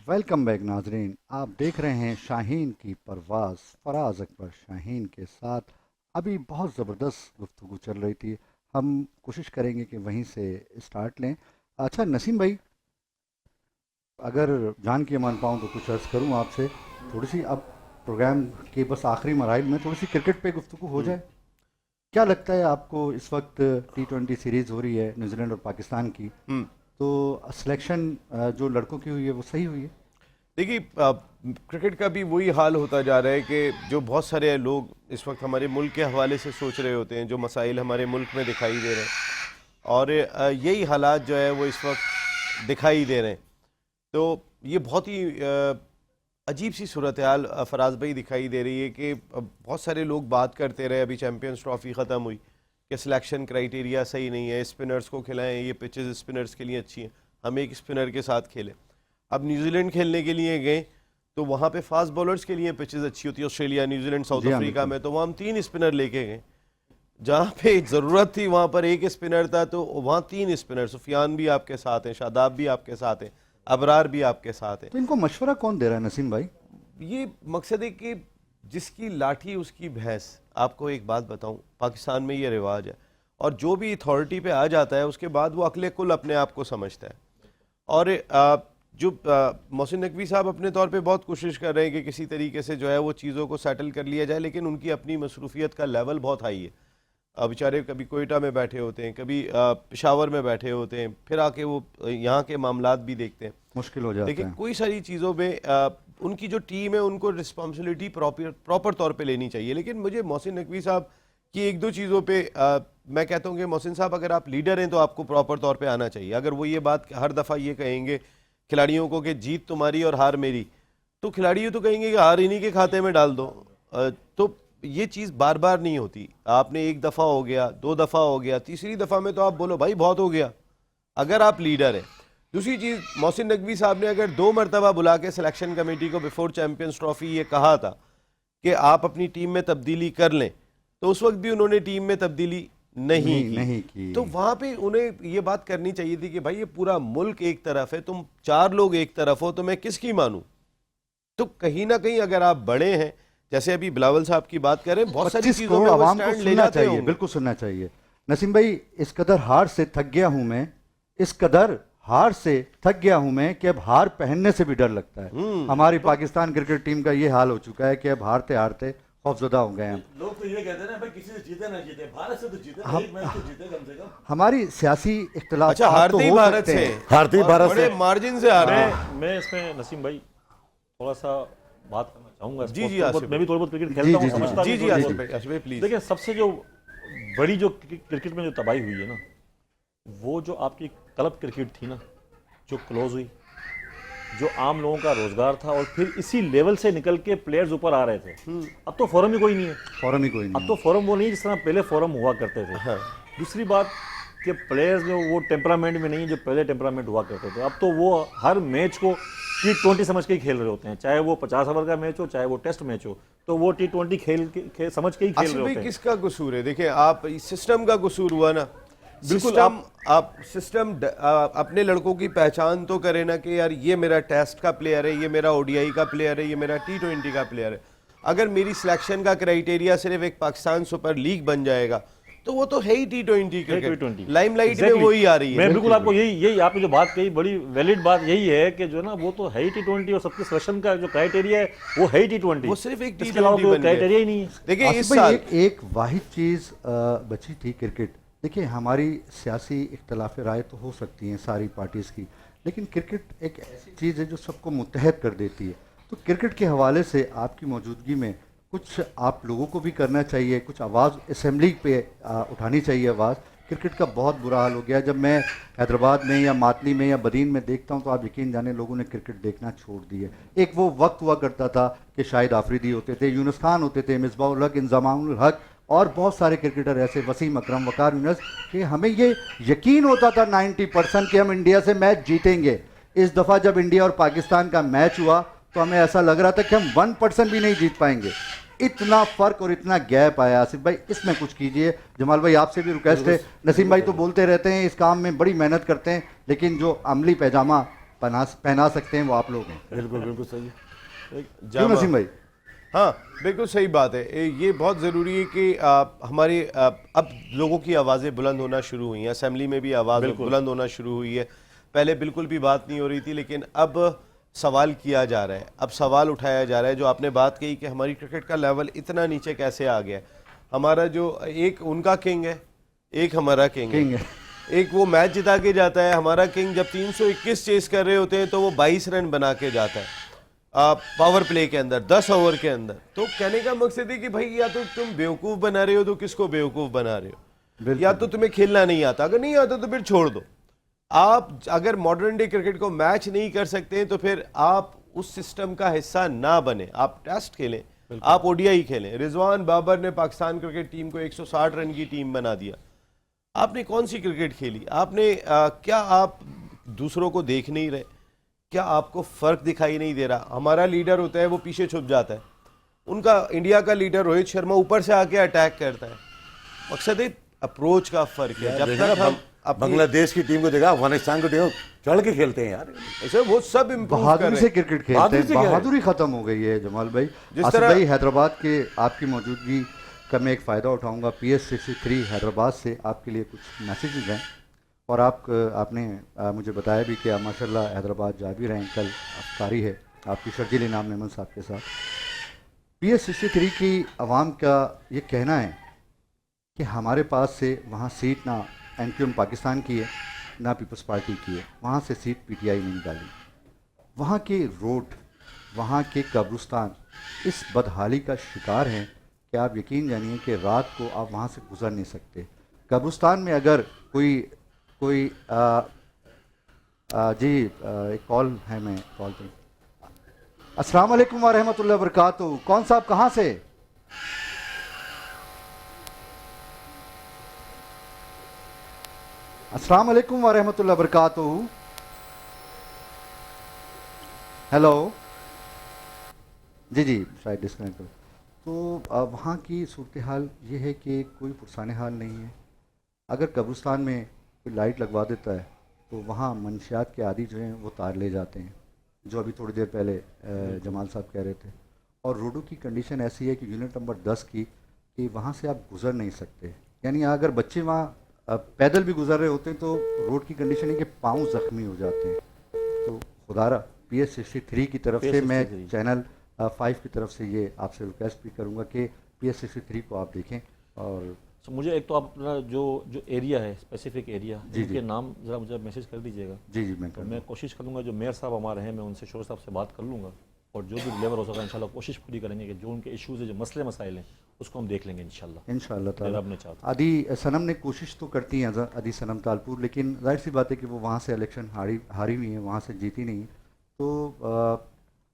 Welcome back नाजरीन। आप देख रहे हैं शाहीन की परवाज़, फराज अकबर शाहीन के साथ। अभी बहुत ज़बरदस्त गुफ्तगू चल रही थी, हम कोशिश करेंगे कि वहीं से स्टार्ट लें। अच्छा नसीम भाई, अगर जान के मान पाऊँ तो कुछ अर्ज़ करूँ आपसे थोड़ी सी। अब प्रोग्राम के बस आखिरी मराइल में थोड़ी सी क्रिकेट पे गुफ्तगू हो हम्म। जाए। क्या लगता है आपको, इस वक्त T20 सीरीज़ हो रही है न्यूजीलैंड और पाकिस्तान की, हम्म। तो सिलेक्शन जो लड़कों की हुई है वो सही हुई है? देखिए, क्रिकेट का भी वही हाल होता जा रहा है कि जो बहुत सारे लोग इस वक्त हमारे मुल्क के हवाले से सोच रहे होते हैं, जो मसाइल हमारे मुल्क में दिखाई दे रहे हैं और यही हालात जो है वो इस वक्त दिखाई दे रहे हैं। तो ये बहुत ही अजीब सी सूरत हाल फराज भाई दिखाई दे रही है कि बहुत सारे लोग बात करते रहे, अभी चैम्पियंस ट्रॉफी ख़त्म हुई कि सिलेक्शन क्राइटेरिया सही नहीं है, स्पिनर्स को खिलाएं, ये पिचेस स्पिनर्स के लिए अच्छी हैं, हम एक स्पिनर के साथ खेलें। अब न्यूजीलैंड खेलने के लिए गए तो वहाँ पे फास्ट बॉलर्स के लिए पिचेस अच्छी होती है, ऑस्ट्रेलिया, न्यूजीलैंड, साउथ जी हाँ, अफ्रीका बिल्कुल। में, तो वहाँ हम 3 स्पिनर लेके गए। जहाँ पे ज़रूरत थी वहाँ पर एक स्पिनर था, तो वहाँ 3 स्पिनर, सुफियान भी आपके साथ हैं, शादाब भी आपके साथ हैं, अबरार भी आपके साथ हैं। तो इनको मशवरा कौन दे रहा है नसीम भाई? ये मकसद है कि जिसकी लाठी उसकी भैंस। आपको एक बात बताऊं, पाकिस्तान में ये रिवाज है और जो भी अथॉरिटी पे आ जाता है उसके बाद वो अकले कुल अपने आप को समझता है। और जो मोहसिन नकवी साहब अपने तौर पे बहुत कोशिश कर रहे हैं कि किसी तरीके से जो है वो चीज़ों को सेटल कर लिया जाए, लेकिन उनकी अपनी मसरूफियत का लेवल बहुत हाई है। बेचारे कभी कोयटा में बैठे होते हैं, कभी पेशावर में बैठे होते हैं, फिर आके वो यहाँ के मामलात भी देखते हैं। मुश्किल हो जाता देखिए, है। कोई सारी चीज़ों में उनकी जो टीम है उनको रिस्पॉन्सिबिलिटी प्रॉपर तौर पे लेनी चाहिए, लेकिन मुझे मोहसिन नकवी साहब की एक दो चीज़ों पे मैं कहता हूँ कि मोहसिन साहब, अगर आप लीडर हैं तो आपको प्रॉपर तौर पे आना चाहिए। अगर वो ये बात हर दफ़ा ये कहेंगे खिलाड़ियों को कि जीत तुम्हारी और हार मेरी, तो खिलाड़ी तो कहेंगे कि हार इन्हीं के खाते में डाल दो। तो ये चीज़ बार बार नहीं होती। आपने एक दफ़ा हो गया, 2 दफ़ा हो गया, तीसरी दफ़ा में तो आप बोलो भाई बहुत हो गया, अगर आप लीडर हैं। दूसरी चीज़, मोहसिन नकवी साहब ने अगर 2 मरतबा बुला के सिलेक्शन कमेटी को बिफोर चैंपियंस ट्रॉफी ये कहा था कि आप अपनी टीम में तब्दीली कर लें, तो उस वक्त भी उन्होंने टीम में तब्दीली नहीं नहीं की। नहीं की। तो वहाँ पे उन्हें ये बात करनी चाहिए थी कि भाई ये पूरा मुल्क एक तरफ है, तुम 4 लोग एक तरफ हो, तो मैं किसकी मानूं? तो कहीं ना कहीं अगर आप बड़े हैं, जैसे अभी बिलावल साहब की बात करें, बहुत सारी 25 चीज़ों करोड़ में वो आवाम को स्टैंड ले सुनना जाते चाहिए, होंगे। बिल्कुल सुनना चाहिए। नसीम भाई, इस कदर हार से थक गया हूं मैं, इस कदर हार से थक गया हूं मैं कि अब हार पहनने से भी डर लगता है। हमारी तो पाकिस्तान क्रिकेट टीम का ये हाल हो चुका है कि अब हारते हारते खौफजदा हो गए हैं हम। लोग तो ये कहते हैं ना भाई, किसी से जीते ना जीते, भारत से तो जीते ना, हम एक मैच तो जीते कम से कम। हमारी सियासी इख्तलाफ अच्छा, तो हारते ही हो भारत सकते से, हैं। हारते ही और भारत बड़े से। मार्जिन से हारे हैं। मैं इसमें नसीम भाई थोड़ा सा बात करना चाहूंगा। जी, जी, स्पोर्ट्स आसिफ मैं भी थोड़ा बहुत क्रिकेट जी, खेलता हूँ, जी, जी, समझता जी भी जी थोड़ा आसिफ बहुत। भाई, आसिफ भाई प्लीज। देखिए, सबसे जो बड़ी जो क्रिकेट में जो तबाही हुई है ना, वो जो आपकी क्लब क्रिकेट थी ना, जो क्लोज हुई, जो आम लोगों का रोजगार था, और फिर इसी लेवल से निकल के प्लेयर्स ऊपर आ रहे थे। अब तो फोरम ही कोई नहीं है। फौरन ही कोई अब नहीं तो फोरम वो नहीं जिस तरह पहले फोरम हुआ करते थे। हाँ। दूसरी बात कि प्लेयर्स जो वो टेम्परामेंट में नहीं है जो पहले टेम्परामेंट हुआ करते थे। अब तो वो हर मैच को T20 समझ के ही खेल रहे होते हैं, चाहे वो 50 ओवर का मैच हो, चाहे वो टेस्ट मैच हो, तो वो T20 समझ के ही खेल आसिफ रहे भाई, होते हैं। किसका कसूर है? देखिए, आप सिस्टम का कसूर हुआ ना। बिल्कुल, सिस्टम, आप सिस्टम अपने लड़कों की पहचान तो करें ना कि यार ये मेरा टेस्ट का प्लेयर है, ये मेरा ODI का प्लेयर है, ये मेरा T20 का प्लेयर है। अगर मेरी सिलेक्शन का क्राइटेरिया सिर्फ एक पाकिस्तान सुपर लीग बन जाएगा, तो वो तो है ही T20 क्रिकेट, T20 लाइमलाइट में Exactly. वही आ रही है। मैं बिल्कुल आपको यही आपने जो बात कही, बड़ी वैलिड बात यही है कि जो ना वो तो है ही T20, और सबके सिलेक्शन का जो क्राइटेरिया है वो है ही T20। वो सिर्फ एक इसके अलावा T20 कोई बन गया। क्राइटेरिया ही नहीं है। देखिए आसिफ इस भाई, साल एक वाहिद चीज़ बची थी क्रिकेट। देखिए, हमारी सियासी इख्तलाफ राय तो हो सकती हैं सारी पार्टीज़ की, लेकिन क्रिकेट एक ऐसी चीज़ है जो सबको मुत्तहद कर देती है। तो क्रिकेट के हवाले से आपकी मौजूदगी में कुछ आप लोगों को भी करना चाहिए, कुछ आवाज़ असेंबली पे उठानी चाहिए आवाज़। क्रिकेट का बहुत बुरा हाल हो गया। जब मैं हैदराबाद में या मातली में या बदीन में देखता हूँ तो आप यकीन जाने लोगों ने क्रिकेट देखना छोड़ दिए। एक वो वक्त हुआ करता था कि शाहिद आफरीदी होते थे, यूनुस खान होते थे, मिसबाह उल हक, इंजमाम उल हक और बहुत सारे क्रिकेटर ऐसे, वसीम अकरम, वकार यूनुस, कि हमें ये यकीन होता था 90% कि हम इंडिया से मैच जीतेंगे। इस दफ़ा जब इंडिया और पाकिस्तान का मैच हुआ तो हमें ऐसा लग रहा था कि हम 1% भी नहीं जीत पाएंगे। इतना फर्क और इतना गैप आया। आसिफ भाई, इसमें कुछ कीजिए। जमाल भाई, आपसे भी रिक्वेस्ट है। नसीम भाई तो बोलते रहते हैं, इस काम में बड़ी मेहनत करते हैं, लेकिन जो अमली पैजामा पहना सकते हैं वो आप लोग हैं। बिल्कुल बिल्कुल सही है। क्यों नसीम भाई? हाँ बिल्कुल सही बात है। ये बहुत ज़रूरी है कि हमारे अब लोगों की आवाज़ें बुलंद होना शुरू हुई हैं, असेंबली में भी आवाज़ बुलंद होना शुरू हुई है। पहले बिल्कुल भी बात नहीं हो रही थी, लेकिन अब सवाल किया जा रहा है, अब सवाल उठाया जा रहा है। जो आपने बात कही कि हमारी क्रिकेट का लेवल इतना नीचे कैसे आ गया, हमारा जो एक उनका किंग है, एक हमारा किंग है। एक वो मैच जिता के जाता है, हमारा किंग जब 321 चेस कर रहे होते हैं तो वो 22 रन बना के जाता है पावर प्ले के अंदर 10 ओवर के अंदर। तो कहने का मकसद है कि भाई या तो तुम बेवकूफ़ बना रहे हो तो किसको बेवकूफ़ बना रहे हो, या तो तुम्हें खेलना नहीं आता, अगर नहीं आता तो फिर छोड़ दो। आप अगर मॉडर्न डे क्रिकेट को मैच नहीं कर सकते हैं तो फिर आप उस सिस्टम का हिस्सा ना बने। आप टेस्ट खेलें, आप ओडीआई खेलें। रिजवान बाबर ने पाकिस्तान क्रिकेट टीम को 160 रन की टीम बना दिया। आपने कौन सी क्रिकेट खेली? आपने क्या आप दूसरों को देख नहीं रहे? क्या आपको फ़र्क दिखाई नहीं दे रहा? हमारा लीडर होता है वो पीछे छुप जाता है, उनका इंडिया का लीडर रोहित शर्मा ऊपर से आके अटैक करता है। मकसद है अप्रोच का फ़र्क है। जब तक हम बांग्लादेश की टीम को देखा, अफगानिस्तान को देखा, चढ़ के खेलते हैं यार। ऐसे वो सब बहादुरी से क्रिकेट खेलते हैं। बहादुरी खत्म हो गई है जमाल भाई। आसिफ भाई, हैदराबाद के आपकी मौजूदगी का मैं एक फ़ायदा उठाऊंगा। PS63 हैदराबाद से आपके लिए कुछ मैसेजेस हैं और आपने मुझे बताया भी कि आप माशाल्लाह हैदराबाद जा भी रहे हैं। कल अफ्तारी है आपकी शर्जील इनाम मेमन साहब के साथ। PS63 की आवाम का ये कहना है कि हमारे पास से वहाँ सीट ना MQM पाकिस्तान की है ना पीपल्स पार्टी की है, वहाँ से सीट PTI ने निकाली। वहाँ के रोड, वहाँ के कब्रिस्तान इस बदहाली का शिकार हैं कि आप यकीन जानिए कि रात को आप वहाँ से गुजर नहीं सकते। कब्रिस्तान में अगर कोई जी एक कॉल है, मैं कॉल पे। अस्सलाम वालेकुम व रहमतुल्लाहि व बरकातहू। कौन साहब कहाँ से? अस्सलाम वालेकुम व रहमतुल्लाहि व बरकातहू। हेलो जी शायद डिस्कनेक्ट हो। तो वहाँ की सूरत हाल ये है कि कोई पुरसाने हाल नहीं है। अगर कब्रिस्तान में कोई लाइट लगवा देता है तो वहाँ मंशियात के आदि जो हैं वो तार ले जाते हैं, जो अभी थोड़ी देर पहले जमाल साहब कह रहे थे। और रोडों की कंडीशन ऐसी है कि यूनिट नंबर 10 की कि वहाँ से आप गुज़र नहीं सकते। यानी अगर बच्चे वहाँ पैदल भी गुजर रहे होते हैं तो रोड की कंडीशन है कि पाँव ज़ख्मी हो जाते हैं। तो खुदारा PS63 की तरफ से मैं चैनल 5 की तरफ से ये आपसे रिक्वेस्ट भी करूँगा कि PS63 को आप देखें। और मुझे एक तो आप जो एरिया है, स्पेसिफिक एरिया, जिनके नाम ज़रा मुझे मैसेज कर दीजिएगा। जी मैं कोशिश करूँगा, जो मेयर साहब हमारे हैं मैं उनसे शोर साहब से बात कर लूँगा और जो भी लेवल हो सका इंशाल्लाह कोशिश पूरी करेंगे कि जो उनके इश्यूज़ है, जो मसले मसाइल हैं, उसको हम देख लेंगे इंशाल्लाह ताला। आदि सनम ने कोशिश तो करती हैं, आदि सनम तालपुर, लेकिन जाहिर सी बात है कि वो वहाँ से इलेक्शन हारी हुई है, वहाँ से जीती नहीं। तो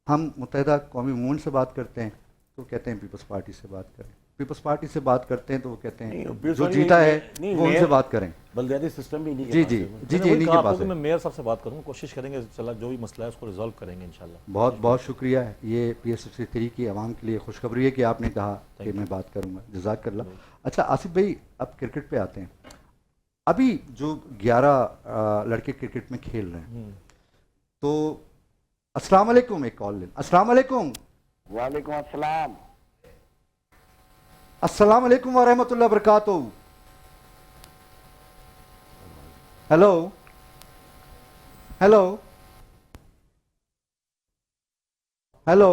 हम मुत्तहिदा कौमी मूवमेंट से बात करते हैं तो कहते हैं पीपल्स पार्टी से बात करें, पीपल्स पार्टी से बात करते हैं तो वो कहते हैं जो जीता है वो उनसे बात करें। बल्दियाती सिस्टम भी नहीं। जी इन्हीं के पास है। मैं मेयर साहब से बात करूँगा, कोशिश करेंगे चला जो भी मसला है उसको रिजॉल्व करेंगे इंशाल्लाह। बहुत बहुत शुक्रिया। ये PS63 की आवाम के लिए खुशखबरी है कि आपने कहा कि मैं बात करूँगा। जज़ाकल्लाह। अच्छा आसिफ भाई, अब क्रिकेट पे आते हैं। अभी जो 11 लड़के क्रिकेट में खेल रहे हैं, तो अस्सलाम वालेकुम, एक कॉल ले। अस्सलाम वालेकुम। वालेकुम अस्सलाम। अस्सलाम वालेकुम व रहमतुल्लाहि व बरकातहू। हेलो हेलो हेलो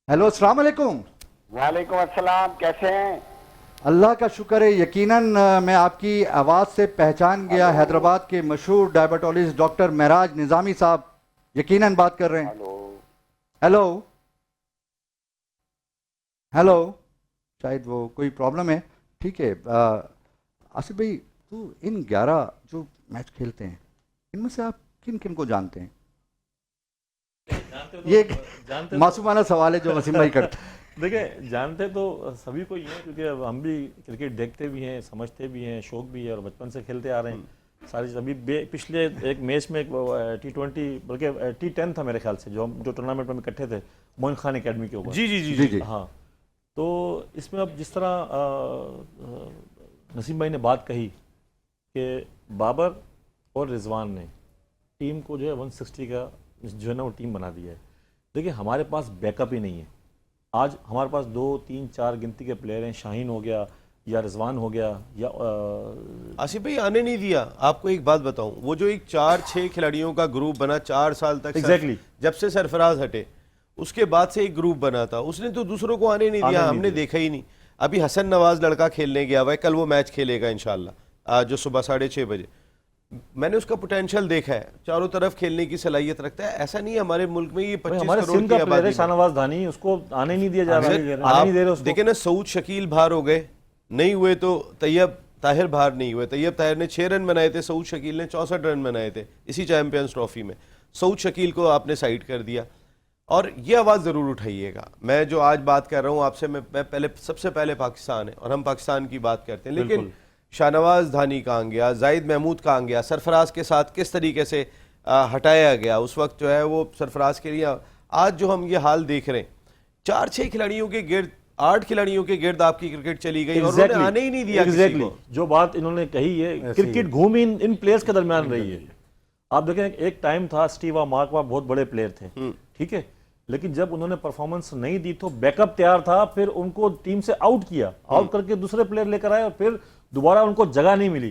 हेलो, अस्सलाम वालेकुम। वालेकुम अस्सलाम, कैसे हैं? अल्लाह का शुक्र है। यकीनन मैं आपकी आवाज़ से पहचान गया। हैदराबाद के मशहूर डायबिटोलॉजिस्ट डॉक्टर महराज निज़ामी साहब यकीनन बात कर रहे हैं। हेलो हेलो, शायद वो कोई प्रॉब्लम है। ठीक है आसिफ भाई, तो इन 11 जो मैच खेलते हैं इनमें से आप किन किन को जानते हैं? ये मासूमाना सवाल है जो वसीम भाई करते हैं। देखिए, जानते तो सभी को ही हैं क्योंकि हम भी क्रिकेट देखते भी हैं, समझते भी हैं, शौक भी है और बचपन से खेलते आ रहे हैं सारी चीज़। अभी पिछले एक मैच में T20 बल्कि T10 था मेरे ख्याल से, जो टूर्नामेंट में इकट्ठे थे मोइन खान एकेडमी के ऊपर। जी। हाँ, तो इसमें अब जिस तरह नसीम भाई ने बात कही कि बाबर और रिजवान ने टीम को जो है 160 का जो है ना वो टीम बना दिया है। देखिए हमारे पास बैकअप ही नहीं है। आज हमारे पास 2 3 4 गिनती के प्लेयर हैं, शाहीन हो गया या रिजवान हो गया या आसिफ भाई आने नहीं दिया। आपको एक बात बताऊं, वो जो एक 4-6 खिलाड़ियों का ग्रुप बना 4 साल तक, Exactly. जब से सरफराज हटे उसके बाद से एक ग्रुप बना था, उसने तो दूसरों को आने नहीं दिया, हमने देखा ही नहीं। अभी हसन नवाज लड़का खेलने गया हुआ है, कल वो मैच खेलेगा इंशाल्लाह, जो सुबह 6:30 बजे। मैंने उसका पोटेंशियल देखा है, चारों तरफ खेलने की सलाहियत रखता है। ऐसा नहीं है हमारे मुल्क में ये 25 हमारे करोड़ सिंध की का प्लेयर है आबादी शाहनवाज धानी, उसको आने नहीं दिया जा रहा है, आने नहीं दे रहे उसको। देखे ना, सऊद शकील बाहर हो गए, नहीं हुए तो तैयब ताहिर बाहर नहीं हुए। तैयब ताहिर ने 6 रन बनाए थे, सऊद शकील ने 64 रन बनाए थे इसी चैंपियंस ट्रॉफी में। सऊद शकील को आपने साइड कर दिया। और ये आवाज़ ज़रूर उठाइएगा। मैं जो आज बात कर रहा हूँ आपसे, मैं पहले सबसे पहले पाकिस्तान है और हम पाकिस्तान की बात करते हैं, लेकिन शाहनवाज धानी कहाँ गया, जाहिद महमूद कहाँ गया, सरफराज के साथ किस तरीके से हटाया गया। उस वक्त जो है वो सरफराज के लिए, आज जो हम ये हाल देख रहे हैं, 4-6 खिलाड़ियों के गिर्द, 8 खिलाड़ियों के गिर्द आपकी क्रिकेट चली गई और उन्होंने आने ही नहीं दिया किसी को। जो बात इन्होंने कही है, क्रिकेट घूम इन प्लेयर्स के दरमियान रही है। आप देखें एक टाइम था, स्टीव मार्कवा बहुत बड़े प्लेयर थे, ठीक है, लेकिन जब उन्होंने परफॉर्मेंस नहीं दी तो बैकअप तैयार था, फिर उनको टीम से आउट किया, आउट करके दूसरे प्लेयर लेकर आए और फिर दोबारा उनको जगह नहीं मिली।